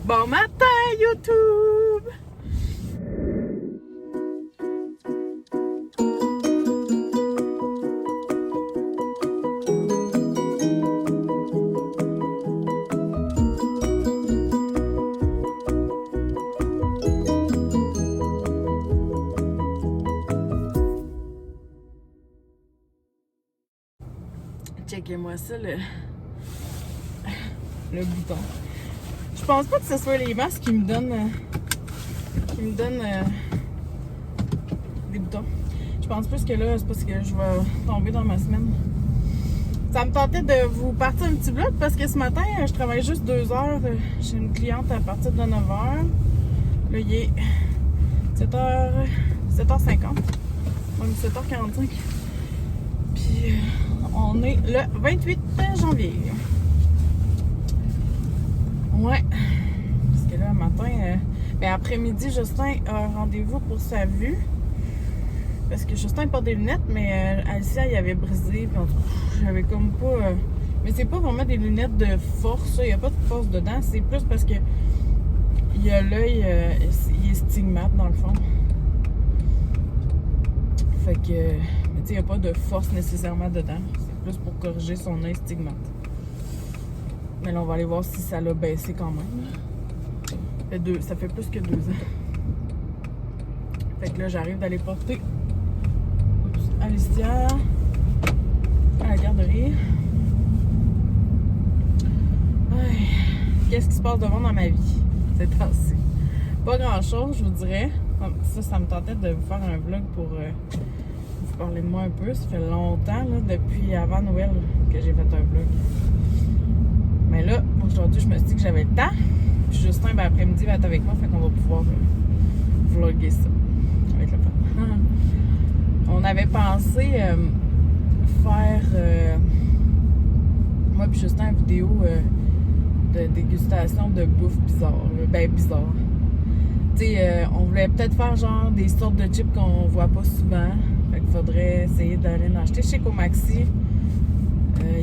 Bon matin, YouTube! Checkez-moi ça, le bouton. Je pense pas que ce soit les masques qui me donnent des boutons. Je pense plus que là, c'est parce que je vais tomber dans ma semaine. Ça me tentait de vous partir un petit vlog parce que ce matin, je travaille juste 2 heures. J'ai une cliente à partir de 9h. Là, il est 7h50. Même 7h45. Puis, on est le 28 janvier. Ouais. Parce que là, le matin, ben après-midi, Justin a un rendez-vous pour sa vue. Parce que Justin porte des lunettes, mais Alicia, il avait brisé. Puis j'avais comme pas. Mais c'est pas vraiment des lunettes de force, il n'y a pas de force dedans. C'est plus parce que il y a l'œil, il est stigmate dans le fond. Fait que. Mais tu sais, il n'y a pas de force nécessairement dedans. C'est plus pour corriger son œil stigmate. Mais là, on va aller voir si ça l'a baissé quand même. Ça fait plus que 2 ans. Fait que là, j'arrive d'aller porter Alicia à la garderie. Qu'est-ce qui se passe devant dans ma vie ces temps-ci? Pas grand-chose, je vous dirais. Ça me tentait de vous faire un vlog pour vous parler de moi un peu. Ça fait longtemps, là, depuis avant Noël, que j'ai fait un vlog. Mais là, aujourd'hui, je me suis dit que j'avais le temps. Puis Justin, ben, après-midi, va être avec moi. Fait qu'on va pouvoir vlogger ça. Avec le fun. On avait pensé faire, moi puis Justin, une vidéo de dégustation de bouffe bizarre. Ben, bizarre. Tu sais, on voulait peut-être faire genre des sortes de chips qu'on voit pas souvent. Fait qu'il faudrait essayer d'aller en acheter chez Comaxi.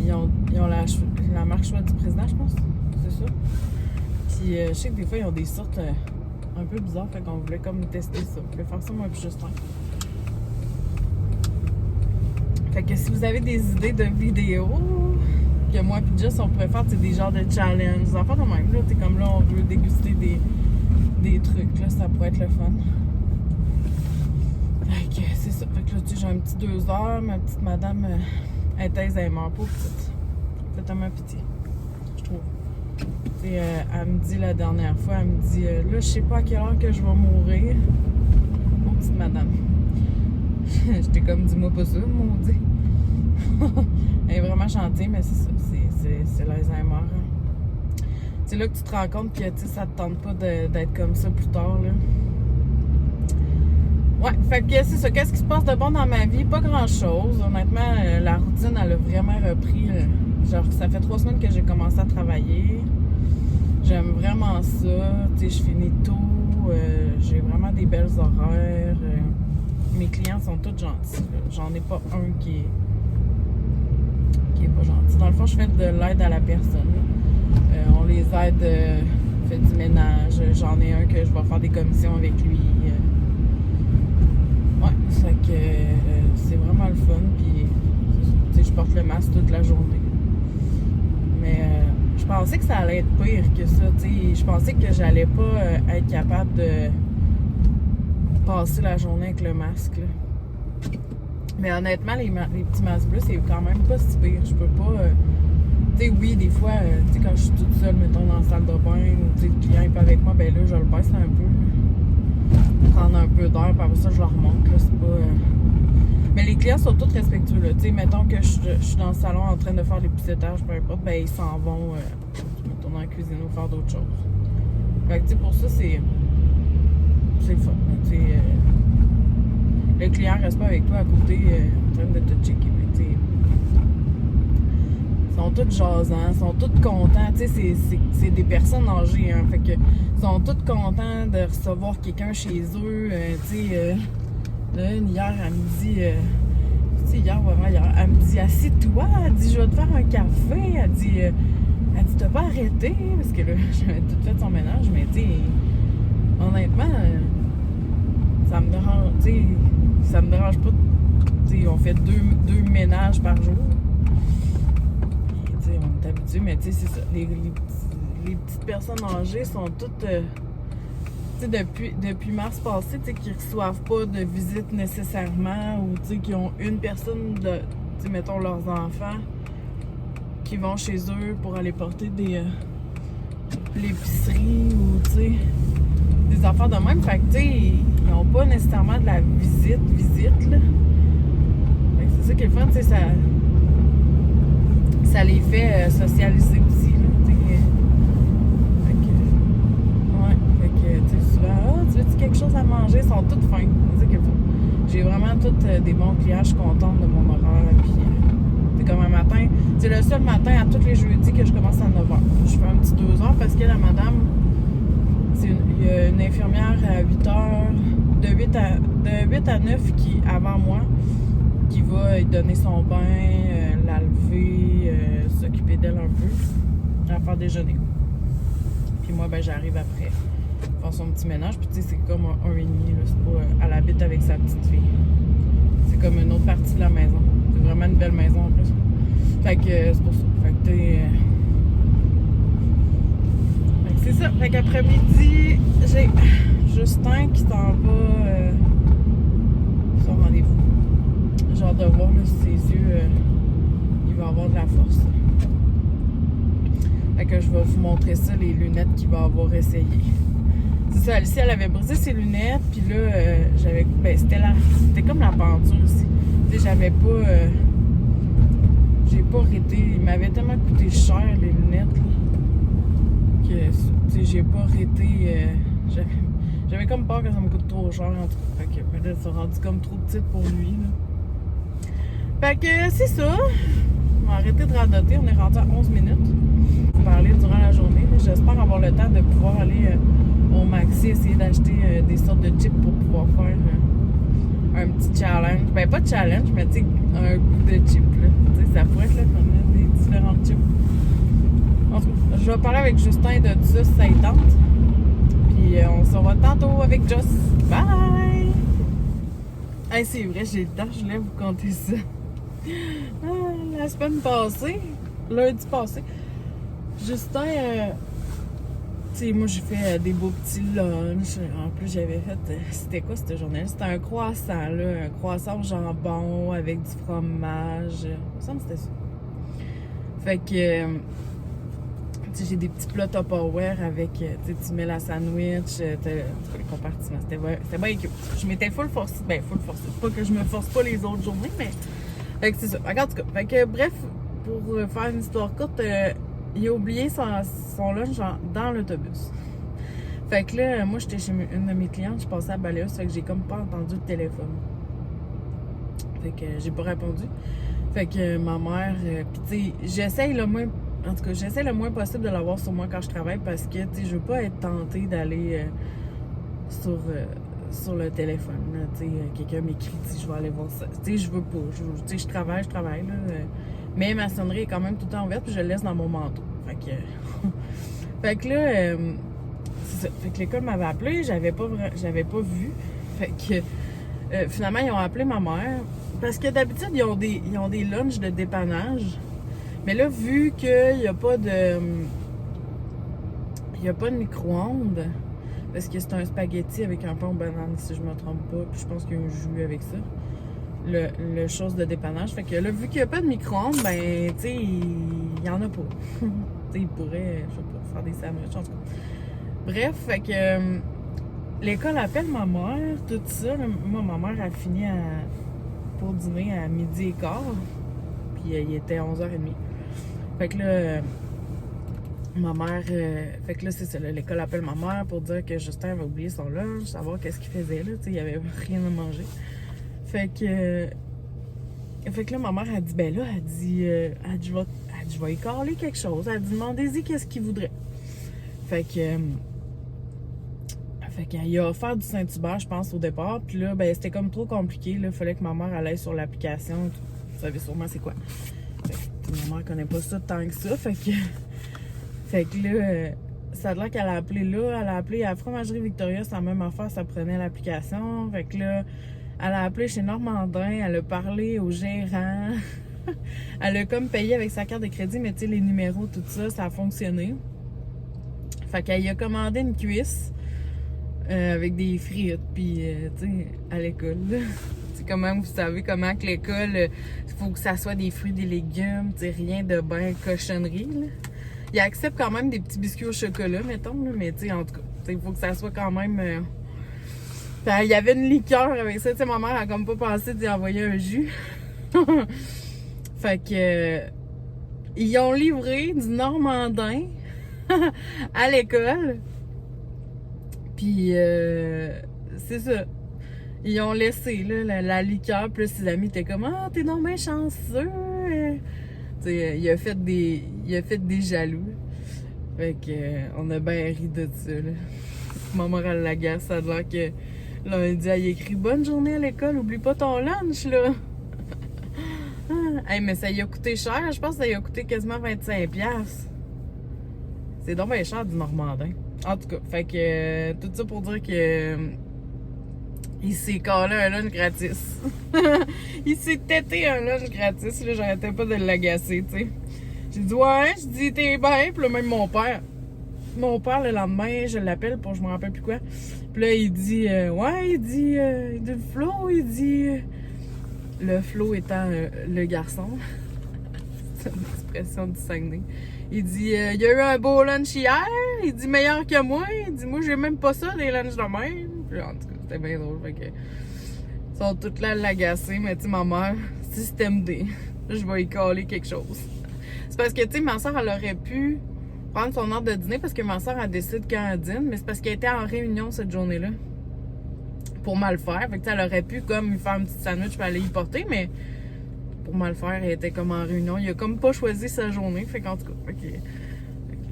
Ils ont la marque Choix du Président, je pense. C'est ça. Puis je sais que des fois, ils ont des sortes un peu bizarres. Fait qu'on voulait comme tester ça. On voulait faire ça moi puis Justin. Fait que si vous avez des idées de vidéos que moi puis Jess, on pourrait faire, c'est des genres de challenges. Des affaires de même, là. T'es comme là, on veut déguster des trucs, là. Ça pourrait être le fun. Fait que c'est ça. Fait que là, tu sais, j'ai un petit 2 heures. Ma petite madame... elle est meurt pas petite. C'est tellement pitié, je trouve. Elle me dit la dernière fois, elle me dit là, je sais pas à quelle heure que je vais mourir. Oh, petite madame. J'étais comme, dis-moi pas ça, maudit. Elle est vraiment gentille, mais c'est ça. C'est l'Alzheimer. Hein. C'est là que tu te rends compte que ça te tente pas d'être comme ça plus tard, là. Ouais, fait que c'est ça. Qu'est-ce qui se passe de bon dans ma vie? Pas grand-chose. Honnêtement, la routine, elle a vraiment repris. Genre, ça fait 3 semaines que j'ai commencé à travailler. J'aime vraiment ça. Tu sais, je finis tôt. J'ai vraiment des belles horaires. Mes clients sont tous gentils. J'en ai pas un qui est pas gentil. Dans le fond, je fais de l'aide à la personne. On les aide, fait du ménage. J'en ai un que je vais faire des commissions avec lui. Ouais, fait que c'est vraiment le fun. Puis, tu sais, je porte le masque toute la journée. Mais je pensais que ça allait être pire que ça. Tu sais, je pensais que j'allais pas être capable de passer la journée avec le masque. Là. Mais honnêtement, les petits masques bleus, c'est quand même pas si pire. Je peux pas. Tu sais, oui, des fois, tu sais, quand je suis toute seule, mettons, dans la salle de bain, ou tu sais, le client est pas avec moi, ben là, je le baisse un peu. Prendre un peu d'air, puis après ça, je le remonte. Là, c'est pas. Mais les clients sont tous respectueux. Là. Tu sais, mettons que je suis dans le salon en train de faire l'épuissetage, peu importe, ben ils s'en vont, mettons, dans la cuisine ou faire d'autres choses. Fait que, tu sais, pour ça, c'est le fun. Tu sais, le client reste pas avec toi à côté en train de te checker. Mais, tu sais, ils sont tous jasants, ils sont tous contents. Tu sais, c'est des personnes âgées, hein. Fait que, ils sont tous contents de recevoir quelqu'un chez eux. Tu sais, hier, elle me dit, tu sais, hier, elle me dit, assis-toi, elle dit, je vais te faire un café, elle dit, Elle dit, t'as pas arrêté? Parce que là, j'avais tout fait son ménage, mais tu sais, honnêtement, ça me dérange, tu sais, ça me dérange pas. Tu sais, on fait deux ménages par jour. Puis, tu sais, on est habitué, mais tu sais, c'est ça. Les petites personnes âgées sont toutes, tu sais, depuis mars passé, tu sais, qui reçoivent pas de visite nécessairement, ou tu sais, qui ont une personne, tu sais, mettons leurs enfants, qui vont chez eux pour aller porter l'épicerie, ou tu sais, des affaires de même. Fait que, tu sais, ils n'ont pas nécessairement de la visite, là. Fait que c'est ça qui est le fun, tu sais, ça les fait socialiser aussi, là, tu sais. Fait que, ouais, fait que, tu sais, souvent, tu veux-tu quelque chose à manger? Ils sont toutes fins, c'est ça qui est le fun. J'ai vraiment tous des bons clients, je suis contente de mon horaire, puis c'est comme un matin, c'est le seul matin à tous les jeudis que je commence à 9h. Je fais un petit 2 heures parce que la madame, il y a une infirmière à 8h, de 8 à 9 qui, avant moi, qui va lui donner son bain, la lever, s'occuper d'elle un peu, à faire déjeuner. Puis moi, ben j'arrive après, faire son petit ménage. Puis tu sais, c'est comme un et demi, là, c'est pas, elle habite avec sa petite fille. C'est comme une autre partie de la maison. C'est vraiment une belle maison en plus. Fait que c'est pour ça. Fait que c'est ça. Fait qu'après-midi, j'ai Justin qui s'en va son rendez-vous. J'ai hâte de voir là, si ses yeux, il va avoir de la force. Fait que je vais vous montrer ça, les lunettes qu'il va avoir essayées. C'est ça, Alicia, elle avait brisé ses lunettes, puis là, j'avais. Ben, c'était comme la peinture aussi. Tu sais, j'avais pas. J'ai pas arrêté. Il m'avait tellement coûté cher, les lunettes, là, que, tu sais, j'ai pas arrêté. J'avais comme peur que ça me coûte trop cher, en tout cas. Fait que, ben, là, ça rendu comme trop petite pour lui, là. Fait que, c'est ça. On va arrêter de radoter. On est rendu à 11 minutes. On va parler durant la journée. J'espère avoir le temps de pouvoir aller au Maxi, essayer d'acheter des sortes de chips pour pouvoir faire un petit challenge. Ben, pas de challenge, mais tu sais, un goût de chips, là. Tu sais, ça pourrait être là, des différentes chips. En tout cas, je vais parler avec Justin de tout ça, si ça y tente. Puis on se revoit tantôt avec Joss. Bye! Hey, c'est vrai, j'ai le temps, je voulais vous conter ça. La semaine passée, lundi passé, Justin, tu sais, moi j'ai fait des beaux petits lunchs. En plus, j'avais fait, c'était quoi cette journée-là? C'était un croissant, là, un croissant au jambon avec du fromage. Il me semble que c'était ça. Fait que, tu sais, j'ai des petits plats Tupperware avec, tu sais, tu mets la sandwich, les compartiments. C'était bien cute. Je m'étais full forcée. Ben, full forcée. Pas que je me force pas les autres journées, mais. Fait que c'est ça. En tout cas, fait que, bref, pour faire une histoire courte, il a oublié son lunch dans l'autobus. Fait que là, moi, j'étais chez une de mes clientes, je passais à Balayeuse, fait que j'ai comme pas entendu le téléphone. Fait que j'ai pas répondu. Fait que ma mère, pis tu sais, j'essaie le moins possible de l'avoir sur moi quand je travaille parce que, tu sais, je veux pas être tentée d'aller sur le téléphone, tu sais, quelqu'un m'écrit, je vais aller voir ça. Tu sais, je veux pas. Tu sais, je travaille, là. Mais ma sonnerie est quand même tout le temps ouverte, puis je le laisse dans mon manteau. Fait que. Fait que là, c'est ça. Fait que l'école m'avait appelé, j'avais pas vu. Fait que finalement, ils ont appelé ma mère. Parce que d'habitude, ils ont des lunchs de dépannage. Mais là, vu qu'il n'y a pas de. Il n'y a pas de micro-ondes. Parce que c'est un spaghetti avec un pain aux bananes, si je me trompe pas. Puis je pense qu'il y a un jus avec ça. Le chose de dépannage. Fait que là, vu qu'il n'y a pas de micro-ondes, ben, tu sais, il n'y en a pas. Tu sais, il pourrait, je sais pas, faire des sandwichs, en tout cas. Bref, fait que l'école appelle ma mère, tout ça. Moi, ma mère a fini pour dîner à 12h15. Puis il était 11h30. Fait que là, ma mère, fait que là, c'est ça, l'école appelle ma mère pour dire que Justin avait oublié son lunch, savoir qu'est-ce qu'il faisait là, tu sais, il avait rien à manger. Fait que là, ma mère a dit, ben là, elle dit, je vais y caler quelque chose. Elle dit, demandez-y qu'est-ce qu'il voudrait. Fait qu'elle a offert du Saint-Hubert, je pense, au départ. Puis là, ben, c'était comme trop compliqué, là. Il fallait que ma mère aille sur l'application. Vous savez sûrement c'est quoi. Fait que ma mère connaît pas ça tant que ça. Fait que Fait que là, ça a l'air qu'elle a appelé là. Elle a appelé à la Fromagerie Victoria, c'est la même affaire, ça prenait l'application. Fait que là, elle a appelé chez Normandin, elle a parlé au gérant. Elle a comme payé avec sa carte de crédit, mais tu sais, les numéros, tout ça, ça a fonctionné. Fait qu'elle y a commandé une cuisse avec des frites, puis tu sais, à l'école. C'est comment, vous savez comment que l'école, il faut que ça soit des fruits, des légumes, tu sais, rien de ben cochonnerie, là. Il accepte quand même des petits biscuits au chocolat, mettons, là, mais tu sais, en tout cas, il faut que ça soit quand même... il y avait une liqueur avec ça, tu sais, ma mère a comme pas pensé d'y envoyer un jus. Fait que... ils ont livré du Normandin à l'école. Puis, c'est ça. Ils ont laissé là, la liqueur, puis là, ses amis étaient comme « Ah, t'es donc bien chanceux! » Tu sais, il a fait des jaloux. Fait que, on a bien ri de ça, là. Ma mère, elle l'agace, ça a l'air que lundi, elle écrit « Bonne journée à l'école, oublie pas ton lunch, là! » Hey, mais ça y a coûté cher, je pense que ça y a coûté quasiment 25$. C'est donc bien cher du Normandin. En tout cas, fait que tout ça pour dire que il s'est collé un lunch gratis. Il s'est tété un lunch gratis, là, j'arrêtais pas de l'agacer, tu sais. J'ai dit ouais, je dis t'es bien, puis là même mon père, le lendemain, je l'appelle pour je me rappelle plus quoi. Puis là il dit ouais, il dit Flo, il dit le Flo étant le garçon. C'est une expression du Saguenay. Il dit il y a eu un beau lunch hier, il dit meilleur que moi, il dit moi j'ai même pas ça des lunchs de même. Puis en tout cas, c'était bien drôle, fait que ils sont toutes là à l'agacer, mais tu sais ma mère, système D, je vais y caler quelque chose. C'est parce que tu sais ma soeur elle aurait pu prendre son heure de dîner parce que ma soeur elle décide quand elle dîne, mais c'est parce qu'elle était en réunion cette journée-là pour mal faire, fait que elle aurait pu comme lui faire un petit sandwich pour aller y porter, mais pour mal faire, elle était comme en réunion. Il a comme pas choisi sa journée. Fait qu'en tout cas,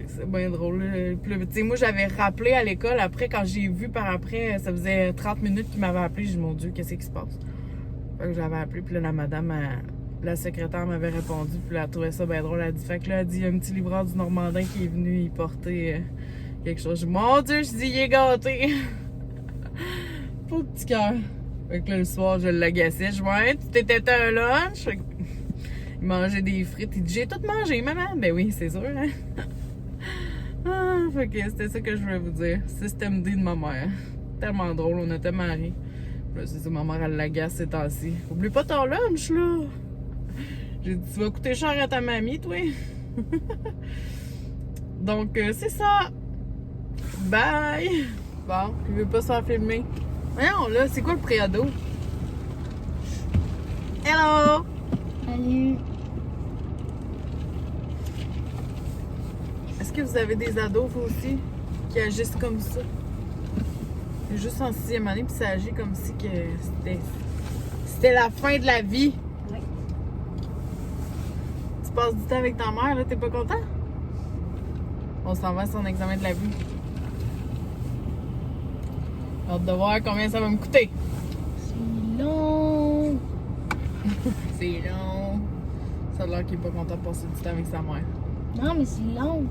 c'est bien drôle. Puis tu sais, moi, j'avais rappelé à l'école après, quand j'ai vu par après, ça faisait 30 minutes qu'il m'avait appelé. J'ai dit, mon Dieu, qu'est-ce qui se passe? Fait que j'avais appelé, puis là, la madame, la secrétaire m'avait répondu, puis là, elle trouvait ça bien drôle. Elle a dit, fait que là, elle dit, il y a un petit livreur du Normandin qui est venu y porter quelque chose. J'ai dit, mon Dieu, je dis, il est gâté. Pauvre petit cœur. Fait que là, le soir, je l'agaçais. Je dis, ouais, tu t'étais un lunch. Fait que... il mangeait des frites. Il dit, j'ai tout mangé, maman. Ben oui, c'est sûr, hein. Fait que c'était ça que je voulais vous dire. Système D de ma mère. Tellement drôle, on a tellement ri. Là, c'est ça, ma mère, elle l'agace ces temps-ci. Oublie pas ton lunch, là. J'ai dit, tu vas coûter cher à ta mamie, toi. Donc, c'est ça. Bye. Bon, je veux pas se faire filmer. Voyons, là, c'est quoi le préado? Hello! Salut. Est-ce que vous avez des ados, vous aussi, qui agissent comme ça? C'est juste en 6e année, puis ça agit comme si que c'était la fin de la vie. Oui. Tu passes du temps avec ta mère, là, t'es pas content? On s'en va à son examen de la vue. Hâte de voir combien ça va me coûter. C'est long. C'est long. Ça a l'air qu'il est pas content de passer du temps avec sa mère. Non, mais c'est long.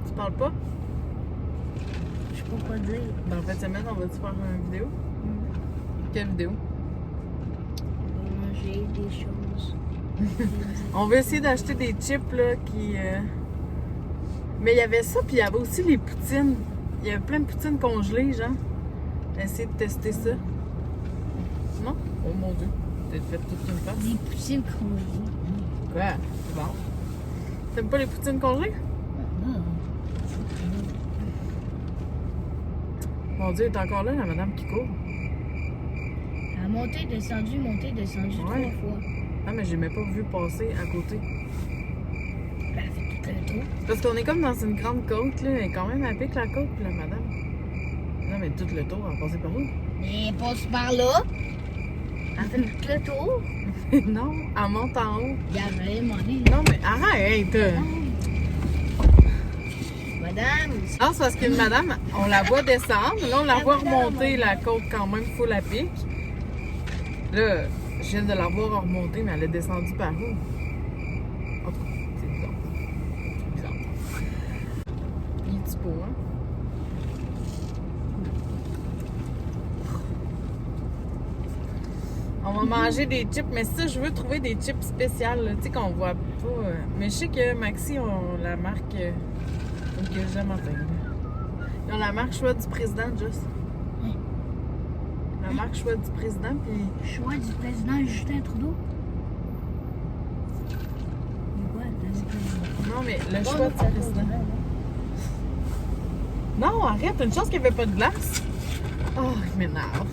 Tu parles pas? Je sais pas quoi dire. Dans la fin de semaine, on va-tu faire une vidéo? Quelle vidéo? Manger des choses. On va essayer d'acheter des chips là qui. Mais il y avait ça, puis il y avait aussi les poutines. Il y avait plein de poutines congelées, genre. Essayer de tester ça. Non? Oh mon Dieu. T'as fait toute une face. Des poutines congelées. Quoi? C'est bon. T'aimes pas les poutines congelées? Ah. Mon Dieu, elle est encore là, la madame qui court. Elle a monté, descendu, Ouais. 3 fois. Ah, mais j'ai même pas vu passer à côté. Elle a fait tout le tour. Parce qu'on est comme dans une grande côte, là. Elle est quand même à pic, la côte, puis la madame. Non, mais tout le tour, elle a passé par où? Mais elle passe par là. Elle fait tout le tour. Non, elle monte en haut. Il y avait demandé. Non, mais arrête! Madame. Non, c'est parce qu'une madame, on la voit descendre, là, on la voit remonter la côte quand même full à pic. Là, Je viens de la voir remonter, mais elle est descendue par où? En tout cas, c'est bizarre. C'est bizarre. Il est-tu beau, hein? On va manger des chips, mais ça, je veux trouver des chips spéciales, là, tu sais, qu'on voit pas. Mais je sais que Maxi ont la marque que j'aime atteindre. Ils ont la marque Choix du président, Just. La marque Choix du président, puis... Choix du président Justin Trudeau? Ouais, Non, mais le choix du président. Non, arrête, une chose qu'il n'y avait pas de glace. Oh, il m'énerve.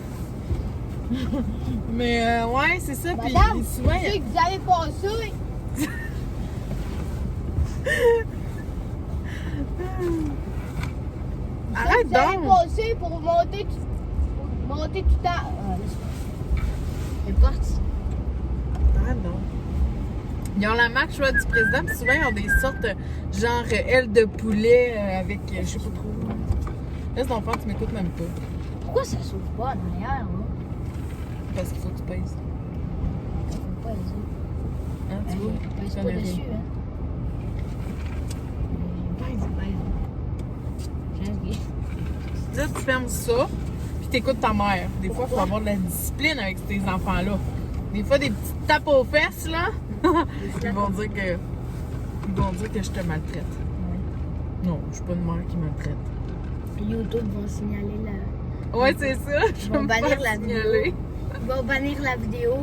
Mais ouais, c'est ça. Puis Madame, souvent, tu sais que vous avez passé. Arrête Vous avez donc. passé pour monter tout le temps. Ah, laisse-moi. Elle est partie. Arrête donc. Ils ont la marque Choix du président, puis souvent, ils ont des sortes, genre ailes de poulet avec, je sais pas trop. Laisse ton faire, tu m'écoutes même pas. Pourquoi ça s'ouvre pas en arrière, là? Parce qu'il faut que tu pèses. Ça fait pas les autres. Hein, tu vois? Pèse Ça pas n'a rien. dessus, hein? Pèse. Pèse. Là, tu fermes ça, puis t'écoutes ta mère. Des fois, il faut avoir de la discipline avec tes enfants-là. Des fois, des petites tapes aux fesses, là, ils vont dire que je te maltraite. Non, je suis pas une mère qui maltraite. YouTube vont signaler la... Ouais, c'est ça. Ils vont bannir la vidéo. signaler. Ils vont bannir la vidéo.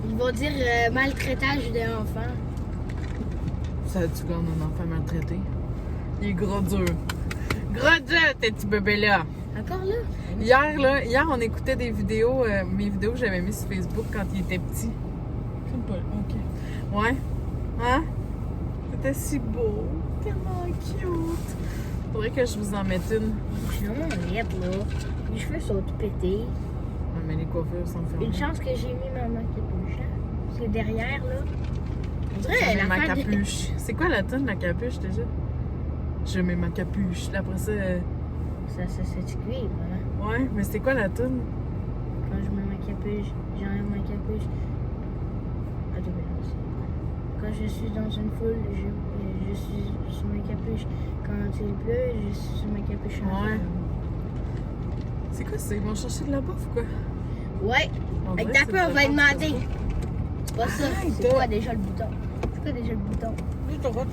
Ils vont dire maltraitage d'enfants. Ça a-tu qu'on a un enfant maltraité? Il est gros dur. Gros dur, tes petits bébés-là. Encore là? Hier, on écoutait des vidéos, mes vidéos que j'avais mises sur Facebook quand il était petit. Je sais pas, ok. Ouais. Hein? C'était si beau. Tellement cute. Faudrait que je vous en mette une. Je suis vraiment laide, là. Les cheveux sont tout pétés. Ouais, mais les coiffures sont fermées. Une chance que j'ai mis ma capuche, hein? Parce que derrière, là... On Je dirait mets ma l'affaire de... capuche. C'est quoi la tonne, la capuche, déjà? Je mets ma capuche. Là, après ça... Ça c'est cuivre, hein? Ouais, mais c'est quoi la tonne? Quand je mets ma capuche, j'enlève ma capuche. Attends, mais non, c'est... Quand je suis dans une foule, je suis sur ma capuche. Quand il pleut, je suis sur ma capuche. Ouais. C'est quoi, c'est? Ils vont chercher de la bouffe ou quoi? Ouais. On Avec dirait ta que peur, on va c'est demander. C'est pas ça. Arrête. C'est quoi déjà le bouton? C'est quoi déjà le bouton? Oui, t'as droit.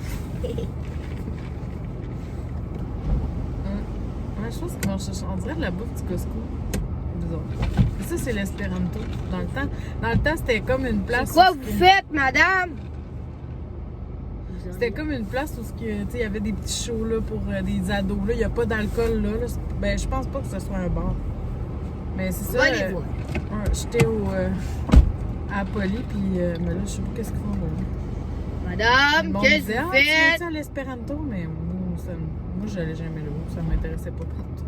Ouais, je pense qu'ils vont chercher. On dirait de la bouffe du Costco. Bizarre. Et ça, c'est l'espéranto. Dans le temps, c'était comme une place. C'est quoi où vous faites, madame? C'était comme une place où il y avait des petits shows là, pour des ados. Là. Il n'y a pas d'alcool là. Ben, je pense pas que ce soit un bar. Mais c'est ça. Va les voir. Ouais, j'étais à Poly, puis mais là, je sais pas qu'est-ce qu'ils font là. Madame, qu'est-ce que vous Tu faites? à l'espéranto, mais moi j'allais jamais là. Ça m'intéressait pas partout.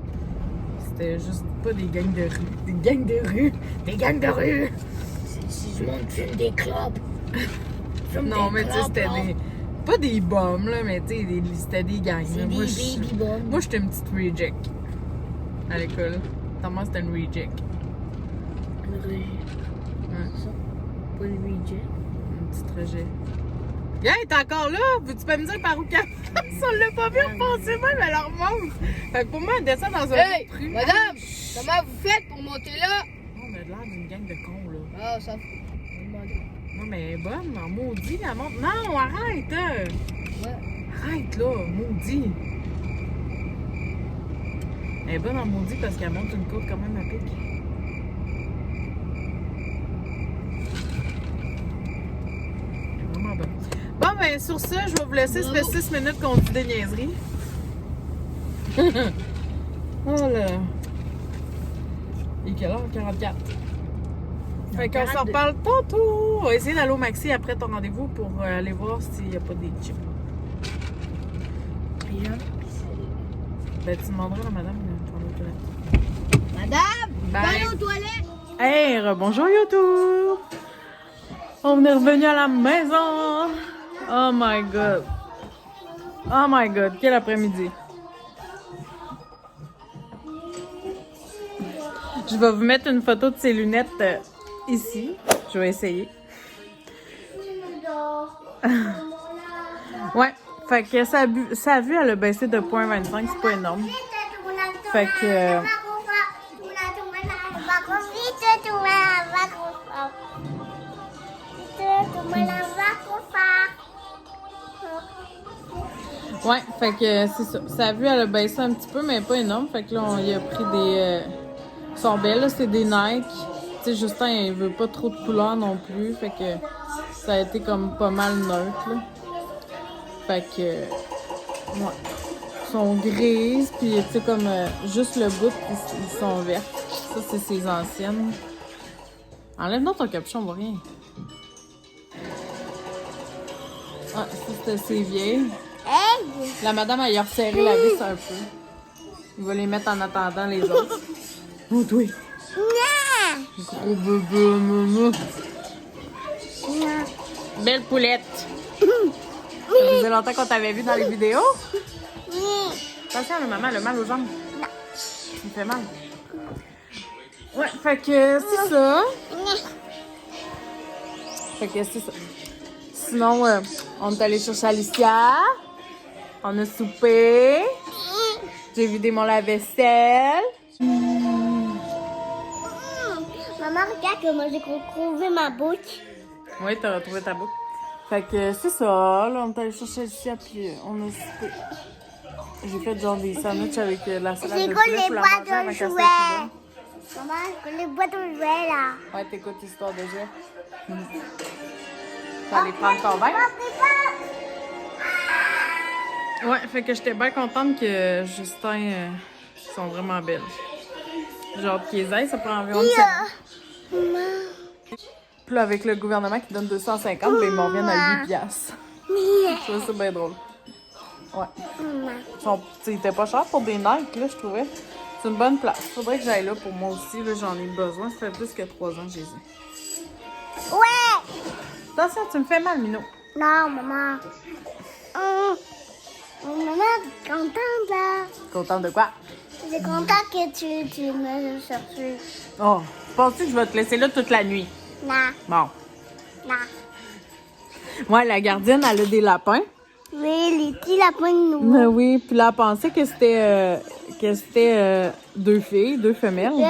C'était juste pas des gangs de rue. Des gangs de rue! Des gangs de rue! Si je monte fume des clopes. Non, mais tu sais, c'était des. Pas des bombes, là, mais tu sais, c'était des gangs. C'est là. des baby bombs. Moi, j'étais une petite reject à l'école. Thomas, c'était une reject. Le rejet. Ouais, C'est ça. Pas le rejet. une petite rejet. Hey, t'es encore là? Veux-tu pas me dire par où qu'elle passe? On l'a pas vu repasser même, elle remonte. Fait que pour moi, elle descend dans un Hey, autre rue. madame, comment vous faites pour monter là? On a l'air d'une gang de cons, là. Ah, ça fout. Non, mais elle est bonne, en maudit, elle monte. Non, arrête! Ouais. Arrête, là, maudit. Elle est bonne en maudit parce qu'elle monte une côte quand même à pic. Elle est vraiment bonne. Bon, ben, sur ça, je vais vous laisser. Ça fait 6 minutes qu'on dit des niaiseries. Oh là. Il est quelle heure? 44. Fait qu'on s'en reparle tantôt. On va essayer d'aller au Maxi après ton rendez-vous pour aller voir s'il n'y a pas des chips. Ben, tu demanderas à madame de prendre aux toilettes. Madame, Bye. allez aux toilettes. Hey, bonjour YouTube! On est revenu à la maison! Oh my god! Oh my god, quel après-midi! Je vais vous mettre une photo de ces lunettes ici. Je Je vais essayer. Ouais. Fait que sa vue, elle a baissé de 0.25, c'est pas énorme. Fait que... Ouais, fait que c'est ça. Sa vue, elle a baissé un petit peu, mais pas énorme. Fait que là, on y a pris des... Ils sont belles, là, c'est des Nike. Tu sais, Justin, il veut pas trop de couleurs non plus. Fait que ça a été comme pas mal neutre, là. Fait que... Ouais. Ils sont grises, puis tu sais, comme juste le bout, ils sont verts. Ça, c'est ses anciennes. Enlève donc ton capuchon, on voit rien. Ah, ça, c'était ses vieilles. La madame, elle a resserré la vis un peu. Il va les mettre en attendant les autres. Oh, toi! Gros bébé, maman! Belle poulette! Ça faisait longtemps qu'on t'avait vu dans les vidéos? Attention, la maman, elle a mal aux jambes. Ça me fait mal. Ouais, fait que c'est ça. Fait que c'est ça. Sinon, on est allé chercher Alicia. On a soupé. J'ai vidé mon lave-vaisselle. Maman, regarde comment j'ai retrouvé ma bouche. Oui, t'as retrouvé ta boucle. Fait que c'est ça. Là, on est allé chercher Alicia, puis on a soupé. J'ai fait genre des sandwichs avec la salade de poulet pour la manger avec un steak. Maman, les boîtes de jouets là. Ouais, t'écoutes l'histoire de jouets. Tu vas aller prendre ton bain? Ouais, fait que j'étais bien contente que Justin sont vraiment belles. Genre qu'ils aillent, ça prend environ 7 ans. Puis là, avec le gouvernement qui donne 250, ben ils m'en reviennent à 8 piastres. Je trouve ça bien drôle. Ouais. Ils étaient pas chers pour des Nike, là, je trouvais. C'est une bonne place. Faudrait que j'aille là pour moi aussi. Là, j'en ai besoin. Ça fait plus que 3 ans que j'ai ai. Ouais! Attention, tu me fais mal, Minou. Non, maman. Maman, t'es contente là? Contente de quoi? J'ai contente que tu me cherches. Oh, penses-tu que je vais te laisser là toute la nuit? Non, Bon. non. Ouais, la gardienne, elle a des lapins. Oui, les petits lapins de nous. Mais oui, puis là, elle pensait que c'était 2 filles, 2 femelles. Dans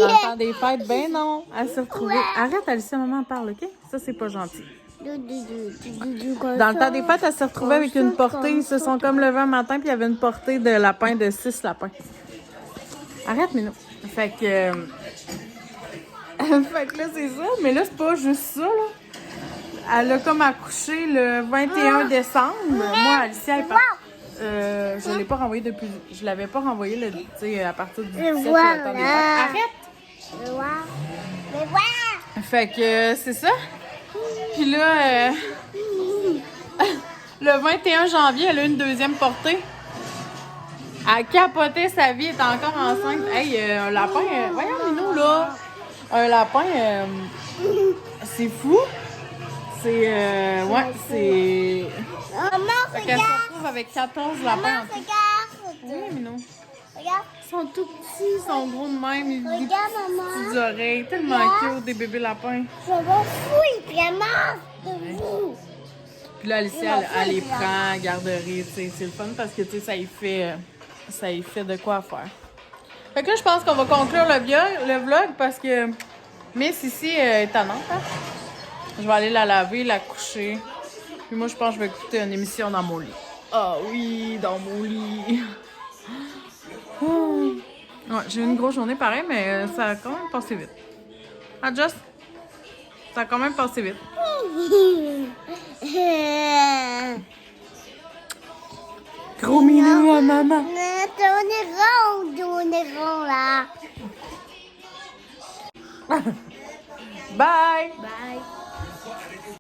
le temps des fêtes, ben non. Elle s'est retrouvée. Arrête, Alicia, maman parle, OK? Ça, c'est pas gentil. Dans le temps des fêtes, elle s'est retrouvée avec une portée. Ils se sont comme levés un matin, puis il y avait une portée de lapins, de 6 lapins. Arrête, Minou. Fait que. Fait que là, c'est ça. Mais là, c'est pas juste ça, là. Elle a comme accouché le 21 décembre. Moi, Alicia, elle part. Je l'ai pas renvoyé depuis. Je l'avais pas renvoyé le, à partir du 17 le temps des fêtes. Arrête! Fait que c'est ça. Puis là, le 21 janvier, elle a une deuxième portée. Elle capotait sa vie, elle est encore enceinte. Hey, un lapin, voyons, Minou, là. Un lapin, c'est fou. C'est, ouais, c'est... Maman, Fait qu'elle se retrouve avec 14 lapins. Maman, regarde. Oui, Minou. Regarde. Ils sont tout petits, ils sont gros de même. Ils ont des Regarde, maman. petites oreilles, tellement cute, des bébés lapins. Je m'en fous, ils prennent de vous. Puis là, Alicia, elle les prend à garderie, tu sais. C'est le fun parce que, tu sais, ça y fait de quoi faire. Fait que là, je pense qu'on va conclure le vlog parce que Miss ici est tannante, hein? Je vais aller la laver, la coucher. Puis moi, je pense que je vais écouter une émission dans mon lit. Ah oui, dans mon lit. Ouais, j'ai eu une grosse journée pareil, mais ça a quand même passé vite. Ah, Just? Ça a quand même passé vite. Gros minou à maman. On est rond là. Bye! Bye.